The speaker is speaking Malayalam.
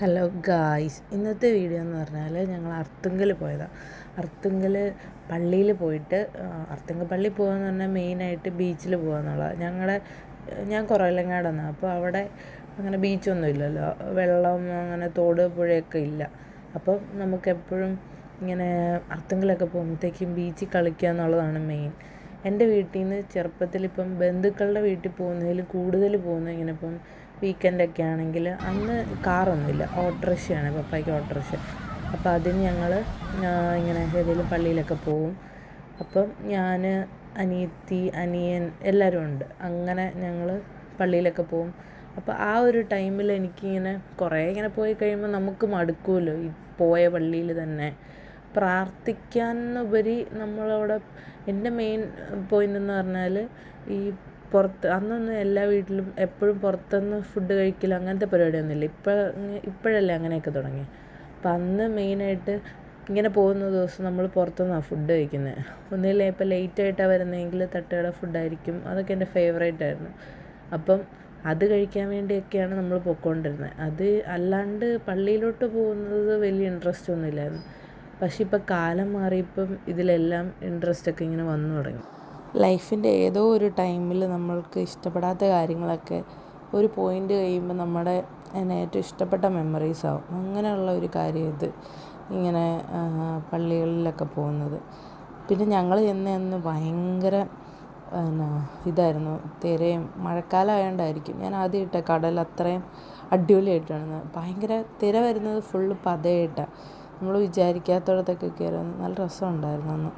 ഹലോ ഗായ്സ്, ഇന്നത്തെ വീഡിയോ എന്ന് പറഞ്ഞാൽ ഞങ്ങൾ അർത്തുങ്കൽ പോയതാണ്. അർത്തുങ്കൽ പള്ളിയിൽ പോയിട്ട് അർത്തുങ്കൽ പള്ളി പോകുകയെന്ന് പറഞ്ഞാൽ മെയിനായിട്ട് ബീച്ചിൽ പോകുകയെന്നുള്ളത്. ഞാൻ കുറവലങ്ങാടാണ്. അപ്പോൾ അവിടെ അങ്ങനെ ബീച്ചൊന്നും ഇല്ലല്ലോ, വെള്ളം അങ്ങനെ തോട് പുഴയൊക്കെ ഇല്ല. അപ്പം നമുക്കെപ്പോഴും ഇങ്ങനെ അർത്തുങ്കലൊക്കെ പോകുമ്പോഴത്തേക്കും ബീച്ചിൽ കളിക്കുക എന്നുള്ളതാണ് മെയിൻ. എൻ്റെ വീട്ടിൽ നിന്ന് ചെറുപ്പത്തിൽ ഇപ്പം ബന്ധുക്കളുടെ വീട്ടിൽ പോകുന്നതിൽ കൂടുതൽ പോകുന്നത് ഇങ്ങനെ ഇപ്പം വീക്കെൻഡൊക്കെ ആണെങ്കിൽ അന്ന് കാറൊന്നുമില്ല, ഓട്ടോറിക്ഷയാണ്, പപ്പായ്ക്ക് ഓട്ടോറിക്ഷ. അപ്പോൾ അതിന് ഞങ്ങൾ ഇങ്ങനെ ഏതെങ്കിലും പള്ളിയിലൊക്കെ പോവും. അപ്പം ഞാൻ, അനിയത്തി, അനിയൻ എല്ലാവരും ഉണ്ട്. അങ്ങനെ ഞങ്ങൾ പള്ളിയിലൊക്കെ പോവും. അപ്പോൾ ആ ഒരു ടൈമിൽ എനിക്കിങ്ങനെ കുറേ ഇങ്ങനെ പോയി കഴിയുമ്പോൾ നമുക്ക് മടുക്കുമല്ലോ ഈ പോയ പള്ളിയിൽ തന്നെ പ്രാർത്ഥിക്കാനുപരി. നമ്മളവിടെ എൻ്റെ മെയിൻ പോയിൻ്റ് എന്ന് പറഞ്ഞാൽ ഈ പുറത്ത് അന്നൊന്നും എല്ലാ വീട്ടിലും എപ്പോഴും പുറത്തുനിന്ന് ഫുഡ് കഴിക്കില്ല, അങ്ങനത്തെ പരിപാടിയൊന്നുമില്ല. ഇപ്പോഴല്ലേ അങ്ങനെയൊക്കെ തുടങ്ങി. അപ്പം അന്ന് മെയിനായിട്ട് ഇങ്ങനെ പോകുന്ന ദിവസം നമ്മൾ പുറത്തുനിന്നാണ് ഫുഡ് കഴിക്കുന്നത്. ഒന്നുമില്ല, ഇപ്പോൾ ലേറ്റായിട്ടാണ് വരുന്നതെങ്കിൽ തട്ടുകട ഫുഡായിരിക്കും. അതൊക്കെ എൻ്റെ ഫേവറേറ്റായിരുന്നു. അപ്പം അത് കഴിക്കാൻ വേണ്ടിയൊക്കെയാണ് നമ്മൾ പോയിക്കൊണ്ടിരുന്നത്. അത് അല്ലാണ്ട് പള്ളിയിലോട്ട് പോകുന്നത് വലിയ ഇൻട്രസ്റ്റ് ഒന്നുമില്ലായിരുന്നു. പക്ഷെ ഇപ്പം കാലം മാറിയപ്പം ഇതിലെല്ലാം ഇൻട്രസ്റ്റൊക്കെ ഇങ്ങനെ വന്നു തുടങ്ങി. ലൈഫിൻ്റെ ഏതോ ഒരു ടൈമിൽ നമ്മൾക്ക് ഇഷ്ടപ്പെടാത്ത കാര്യങ്ങളൊക്കെ ഒരു പോയിൻ്റ് കഴിയുമ്പോൾ നമ്മുടെ ഏറ്റവും ഇഷ്ടപ്പെട്ട മെമ്മറീസാവും. അങ്ങനെയുള്ള ഒരു കാര്യം ഇത്, ഇങ്ങനെ പള്ളികളിലൊക്കെ പോകുന്നത്. പിന്നെ ഞങ്ങൾ ചെന്ന് ഭയങ്കര ഇതായിരുന്നു, തിരയും മഴക്കാലം ആയതുകൊണ്ടായിരിക്കും. ഞാൻ ആദ്യമായിട്ടാണ് കടൽ അത്രയും അടിപൊളിയായിട്ട് കാണുന്നത്. ഭയങ്കര തിര വരുന്നത് ഫുള്ള് പതയായിട്ടാണ്. നമ്മൾ വിചാരിക്കാത്തടത്തൊക്കെ കയറുന്നത്. നല്ല രസമുണ്ടായിരുന്നു അന്ന്.